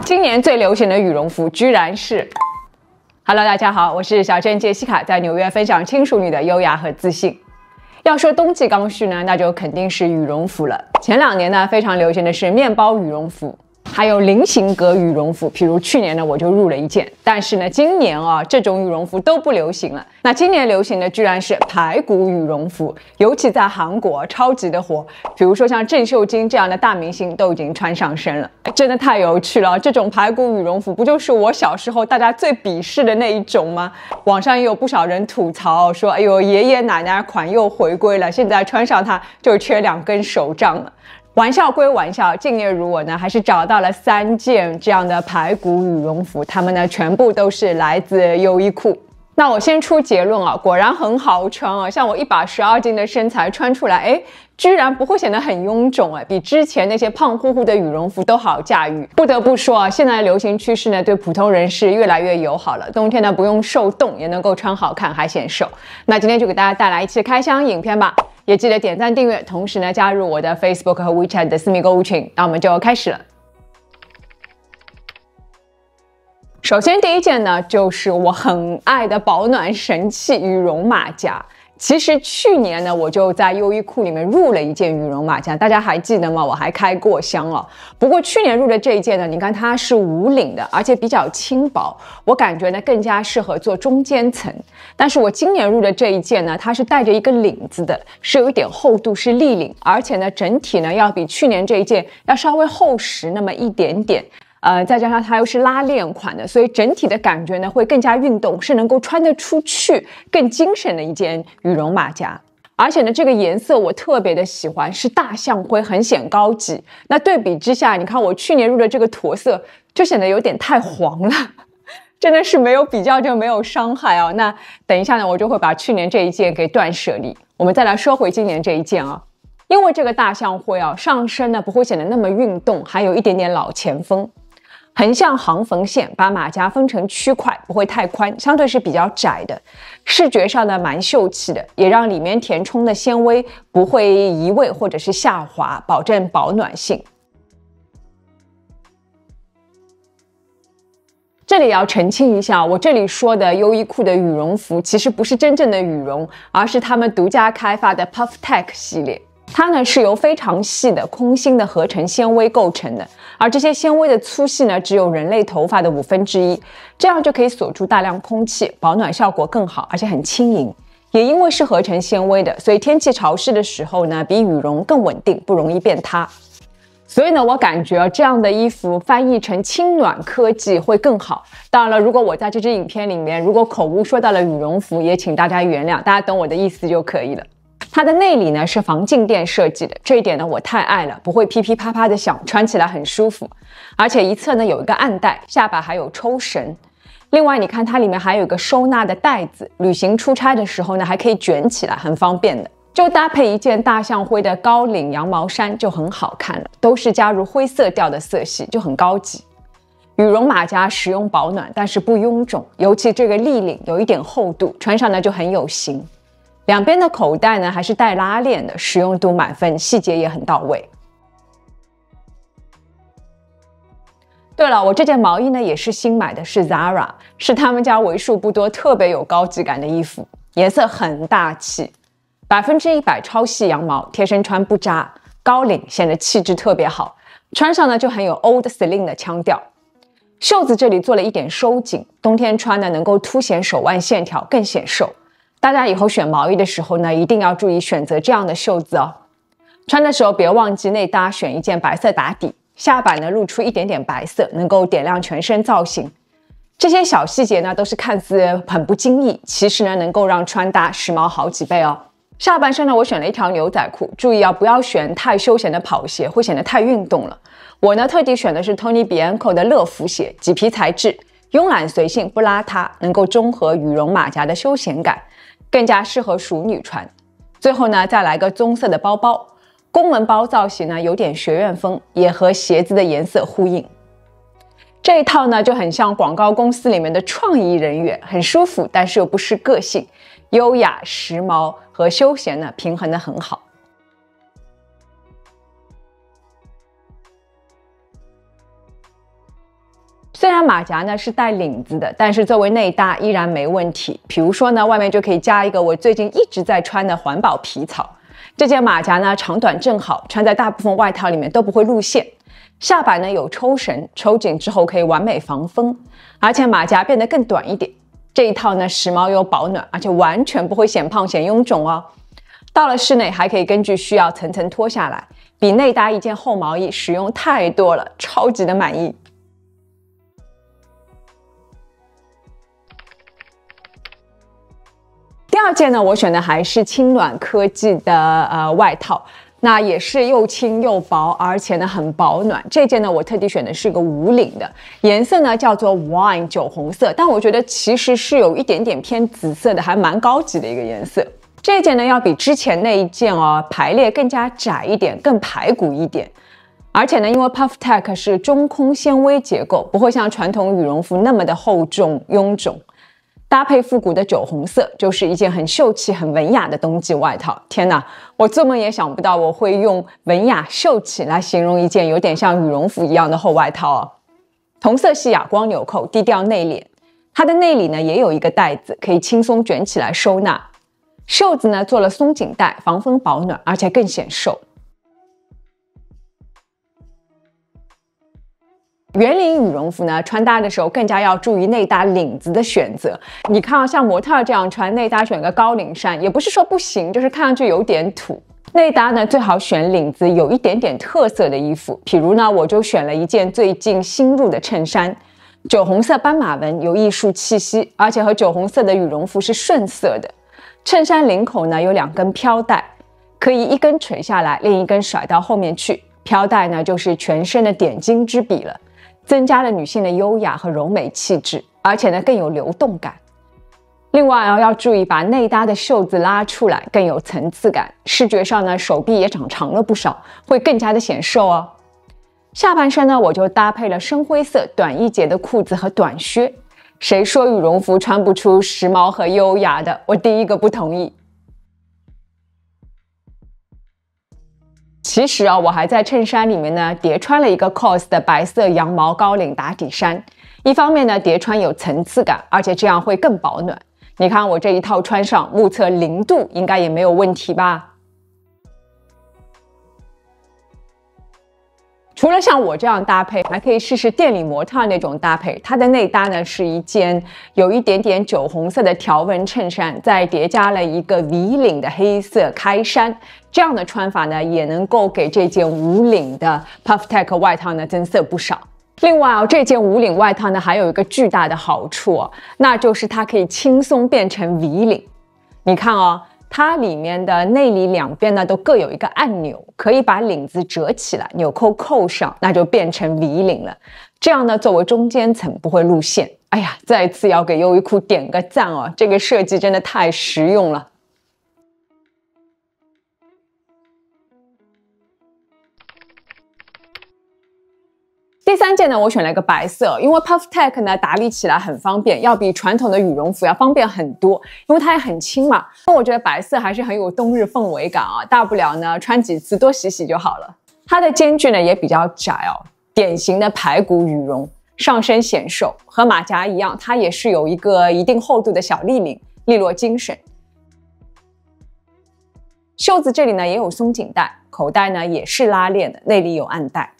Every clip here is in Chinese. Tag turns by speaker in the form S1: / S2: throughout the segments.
S1: 今年最流行的羽绒服居然是 Hello， 大家好，我是小镇杰西卡，在纽约分享轻熟女的优雅和自信。要说冬季刚需呢，那就肯定是羽绒服了。前2年呢，非常流行的是面包羽绒服，还有菱形格羽绒服。比如去年呢，我就入了一件，但是呢，今年这种羽绒服都不流行了。那今年流行的居然是排骨羽绒服，尤其在韩国超级的火。比如说像郑秀晶这样的大明星都已经穿上身了，真的太有趣了。这种排骨羽绒服不就是我小时候大家最鄙视的那一种吗？网上也有不少人吐槽说，哎呦，爷爷奶奶款又回归了，现在穿上它就缺2根手杖了。玩笑归玩笑，敬业如我呢，还是找到了3件这样的排骨羽绒服，它们呢全部都是来自优衣库。那我先出结论果然很好穿像我1把12斤的身材穿出来，居然不会显得很臃肿比之前那些胖乎乎的羽绒服都好驾驭。不得不说现在的流行趋势呢，对普通人士越来越友好了。冬天呢不用受冻也能够穿好看还显瘦。那今天就给大家带来一期开箱影片吧，也记得点赞订阅，同时呢加入我的 Facebook 和 WeChat 的私密购物群。那我们就开始了。首先第一件呢，就是我很爱的保暖神器羽绒马甲。其实去年呢，我就在优衣库里面入了一件羽绒马甲，大家还记得吗？我还开过箱不过去年入的这一件呢，你看它是无领的，而且比较轻薄，我感觉呢更加适合做中间层。但是我今年入的这一件呢，它是带着一个领子的，是有一点厚度，是立领，而且呢整体呢要比去年这一件要稍微厚实那么一点点。再加上它又是拉链款的，所以整体的感觉呢会更加运动，是能够穿得出去、更精神的一件羽绒马甲。而且呢，这个颜色我特别的喜欢，是大象灰，很显高级。那对比之下，你看我去年入的这个驼色，就显得有点太黄了。真的是没有比较就没有伤害那等一下呢，我就会把去年这一件给断舍离。我们再来说回今年这一件因为这个大象灰上身呢不会显得那么运动，还有一点点老前锋。横向行缝线把马甲分成区块，不会太宽，相对是比较窄的，视觉上呢蛮秀气的，也让里面填充的纤维不会移位或者是下滑，保证保暖性。这里要澄清一下，我这里说的优衣库的羽绒服其实不是真正的羽绒，而是他们独家开发的 PuffTech 系列。它呢是由非常细的空心的合成纤维构成的，而这些纤维的粗细呢只有人类头发的1/5，这样就可以锁住大量空气，保暖效果更好，而且很轻盈。也因为是合成纤维的，所以天气潮湿的时候呢，比羽绒更稳定，不容易变塌。所以呢，我感觉这样的衣服翻译成轻暖科技会更好。当然了，如果我在这支影片里面如果口误说到了羽绒服，也请大家原谅，大家懂我的意思就可以了。它的内里呢是防静电设计的，这一点呢我太爱了，不会噼噼啪啪的响，穿起来很舒服。而且一侧呢有一个暗带，下巴还有抽绳。另外你看它里面还有一个收纳的袋子，旅行出差的时候呢还可以卷起来，很方便的。就搭配一件大象灰的高领羊毛衫就很好看了，都是加入灰色调的色系，就很高级。羽绒马甲实用保暖，但是不臃肿，尤其这个立领有一点厚度，穿上呢就很有型。两边的口袋呢还是带拉链的，实用度满分，细节也很到位。对了，我这件毛衣呢也是新买的，是 Zara， 是他们家为数不多特别有高级感的衣服，颜色很大气，100%超细羊毛，贴身穿不扎，高领显得气质特别好，穿上呢就很有 Old Celine 的腔调。袖子这里做了一点收紧，冬天穿呢能够凸显手腕线条，更显瘦。大家以后选毛衣的时候呢，一定要注意选择这样的袖子穿的时候别忘记内搭选一件白色打底，下摆呢露出一点点白色，能够点亮全身造型。这些小细节呢都是看似很不经意，其实呢能够让穿搭时髦好几倍下半身呢我选了一条牛仔裤，注意不要选太休闲的跑鞋，会显得太运动了。我呢特地选的是 Tony Bianco 的乐福鞋，麂皮材质，慵懒随性不邋遢，能够中和羽绒马甲的休闲感，更加适合熟女穿。最后呢再来个棕色的包包，公文包造型呢有点学院风，也和鞋子的颜色呼应。这一套呢就很像广告公司里面的创意人员，很舒服，但是又不失个性，优雅、时髦和休闲呢平衡得很好。虽然马甲呢是带领子的，但是作为内搭依然没问题。比如说呢，外面就可以加一个我最近一直在穿的环保皮草。这件马甲呢长短正好，穿在大部分外套里面都不会露馅。下摆呢有抽绳，抽紧之后可以完美防风，而且马甲变得更短一点。这一套呢时髦又保暖，而且完全不会显胖显臃肿哦。到了室内还可以根据需要层层脱下来，比内搭一件厚毛衣实用太多了，超级的满意。第二件呢，我选的还是轻暖科技的外套，那也是又轻又薄，而且呢很保暖。这件呢，我特地选的是个无领的，颜色呢叫做 wine 酒红色，但我觉得其实是有一点点偏紫色的，还蛮高级的一个颜色。这件呢要比之前那一件排列更加窄一点，更排骨一点。而且呢，因为 PuffTech 是中空纤维结构，不会像传统羽绒服那么的厚重臃肿。搭配复古的酒红色，就是一件很秀气、很文雅的冬季外套。天哪，我做梦也想不到我会用文雅、秀气来形容一件有点像羽绒服一样的厚外套哦。同色系哑光纽扣，低调内敛。它的内里呢也有一个带子，可以轻松卷起来收纳。袖子呢做了松紧带，防风保暖，而且更显瘦。圆领羽绒服呢，穿搭的时候更加要注意内搭领子的选择。你看像模特这样穿，内搭选个高领衫，也不是说不行，就是看上去有点土。内搭呢，最好选领子有一点点特色的衣服，比如呢，我就选了一件最近新入的衬衫，酒红色斑马纹，有艺术气息，而且和酒红色的羽绒服是顺色的。衬衫领口呢有2根飘带，可以一根垂下来，另一根甩到后面去。飘带呢就是全身的点睛之笔了。增加了女性的优雅和柔美气质，而且呢更有流动感。另外要注意把内搭的袖子拉出来，更有层次感。视觉上呢手臂也长长了不少，会更加的显瘦哦。下半身呢我就搭配了深灰色短一截的裤子和短靴。谁说羽绒服穿不出时髦和优雅的？我第一个不同意。其实我还在衬衫里面呢叠穿了一个 COS 的白色羊毛高领打底衫。一方面呢叠穿有层次感，而且这样会更保暖。你看我这一套穿上，目测0度应该也没有问题吧？除了像我这样搭配，还可以试试店里模特那种搭配。它的内搭呢是一件有一点点酒红色的条纹衬衫，再叠加了一个 V 领的黑色开衫。这样的穿法呢，也能够给这件无领的 PuffTech 外套呢增色不少。另外这件无领外套呢还有一个巨大的好处那就是它可以轻松变成 V 领。你看它里面的内里两边呢都各有一个按钮，可以把领子折起来，纽扣扣上，那就变成 V 领了。这样呢作为中间层不会露馅。哎呀，再次要给优衣库点个赞这个设计真的太实用了。第三件呢，我选了一个白色，因为 PuffTech 呢打理起来很方便，要比传统的羽绒服要方便很多，因为它也很轻嘛。那我觉得白色还是很有冬日氛围感大不了呢穿几次多洗洗就好了。它的间距呢也比较窄典型的排骨羽绒，上身显瘦，和马甲一样，它也是有一个一定厚度的小立领，利落精神。袖子这里呢也有松紧带，口袋呢也是拉链的，内里有暗带。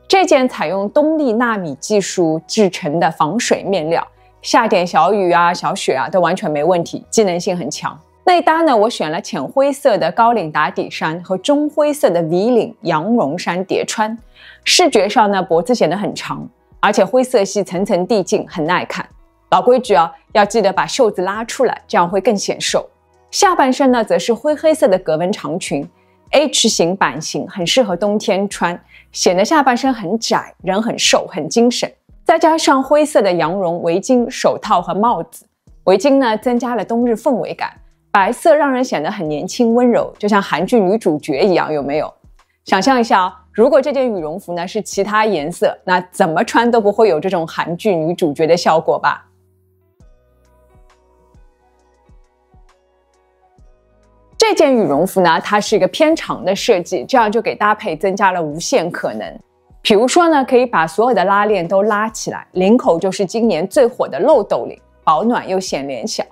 S1: 这件采用东丽纳米技术制成的防水面料，下点小雨小雪都完全没问题，机能性很强。内搭呢，我选了浅灰色的高领打底衫和中灰色的 V 领羊绒衫叠穿，视觉上呢脖子显得很长，而且灰色系层层递进，很耐看。老规矩要记得把袖子拉出来，这样会更显瘦。下半身呢则是灰黑色的格纹长裙，H 型版型，很适合冬天穿，显得下半身很窄，人很瘦，很精神。再加上灰色的羊绒围巾、手套和帽子，围巾呢增加了冬日氛围感，白色让人显得很年轻温柔，就像韩剧女主角一样，有没有？想象一下如果这件羽绒服呢是其他颜色，那怎么穿都不会有这种韩剧女主角的效果吧。这件羽绒服呢，它是一个偏长的设计，这样就给搭配增加了无限可能。比如说呢，可以把所有的拉链都拉起来，领口就是今年最火的漏斗领，保暖又显脸小。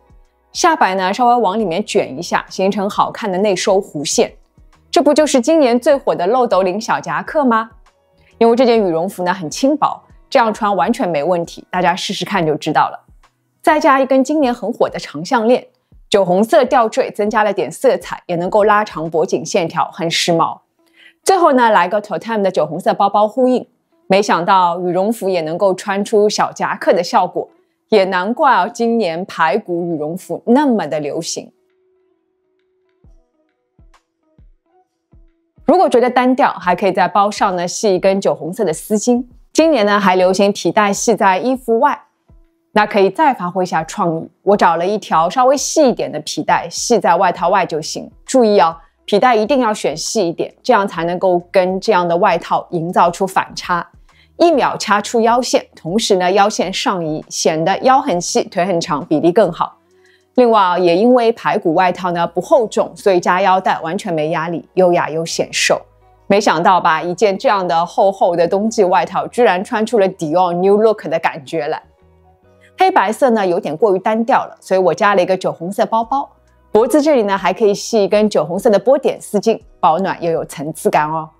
S1: 下摆呢稍微往里面卷一下，形成好看的内收弧线。这不就是今年最火的漏斗领小夹克吗？因为这件羽绒服呢很轻薄，这样穿完全没问题，大家试试看就知道了。再加一根今年很火的长项链，酒红色吊坠增加了点色彩，也能够拉长脖颈线条，很时髦。最后呢，来个 Toteme 的酒红色包包呼应。没想到羽绒服也能够穿出小夹克的效果，也难怪今年排骨羽绒服那么的流行。如果觉得单调，还可以在包上呢系一根酒红色的丝巾。今年呢还流行皮带系在衣服外，那可以再发挥一下创意。我找了一条稍微细一点的皮带系在外套外就行。注意皮带一定要选细一点，这样才能够跟这样的外套营造出反差。1秒掐出腰线，同时呢腰线上移，显得腰很细腿很长，比例更好。另外也因为排骨外套呢不厚重，所以加腰带完全没压力，优雅又显瘦。没想到吧，一件这样的厚厚的冬季外套居然穿出了 Dior New Look 的感觉来。黑白色呢有点过于单调了，所以我加了一个酒红色包包，脖子这里呢还可以系一根酒红色的波点丝巾，保暖又有层次感哦。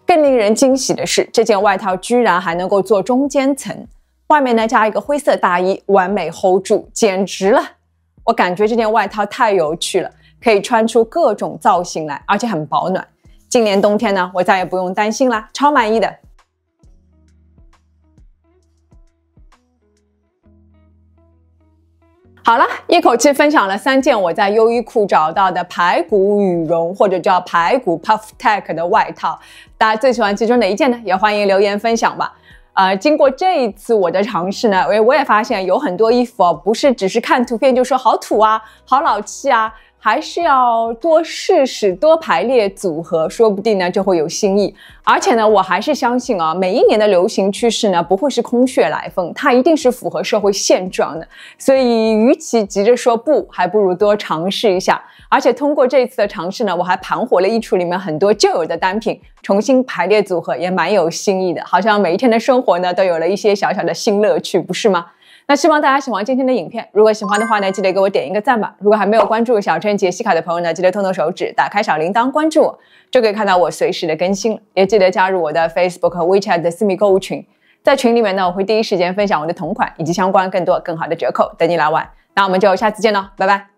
S1: 更令人惊喜的是，这件外套居然还能够做中间层，外面呢加一个灰色大衣，完美 hold 住，简直了！我感觉这件外套太有趣了，可以穿出各种造型来，而且很保暖。今年冬天呢，我再也不用担心啦，超满意的。好了，一口气分享了3件我在优衣库找到的排骨羽绒或者叫排骨 Puff Tech 的外套，大家最喜欢其中哪一件呢？也欢迎留言分享吧。经过这一次我的尝试呢，我也发现有很多衣服不是只是看图片就说好土啊，好老气啊，还是要多试试，多排列组合，说不定呢就会有新意。而且呢，我还是相信每一年的流行趋势呢不会是空穴来风，它一定是符合社会现状的。所以与其急着说不，还不如多尝试一下。而且通过这一次的尝试呢，我还盘活了衣橱里面很多旧有的单品，重新排列组合，也蛮有新意的。好像每一天的生活呢都有了一些小小的新乐趣，不是吗？那希望大家喜欢今天的影片，如果喜欢的话呢，记得给我点一个赞吧。如果还没有关注小珍杰西卡的朋友呢，记得动动手指，打开小铃铛关注我，就可以看到我随时的更新了。也记得加入我的 Facebook 和 WeChat 的私密购物群，在群里面呢，我会第一时间分享我的同款以及相关更多更好的折扣，等你来玩。那我们就下次见喽，拜拜。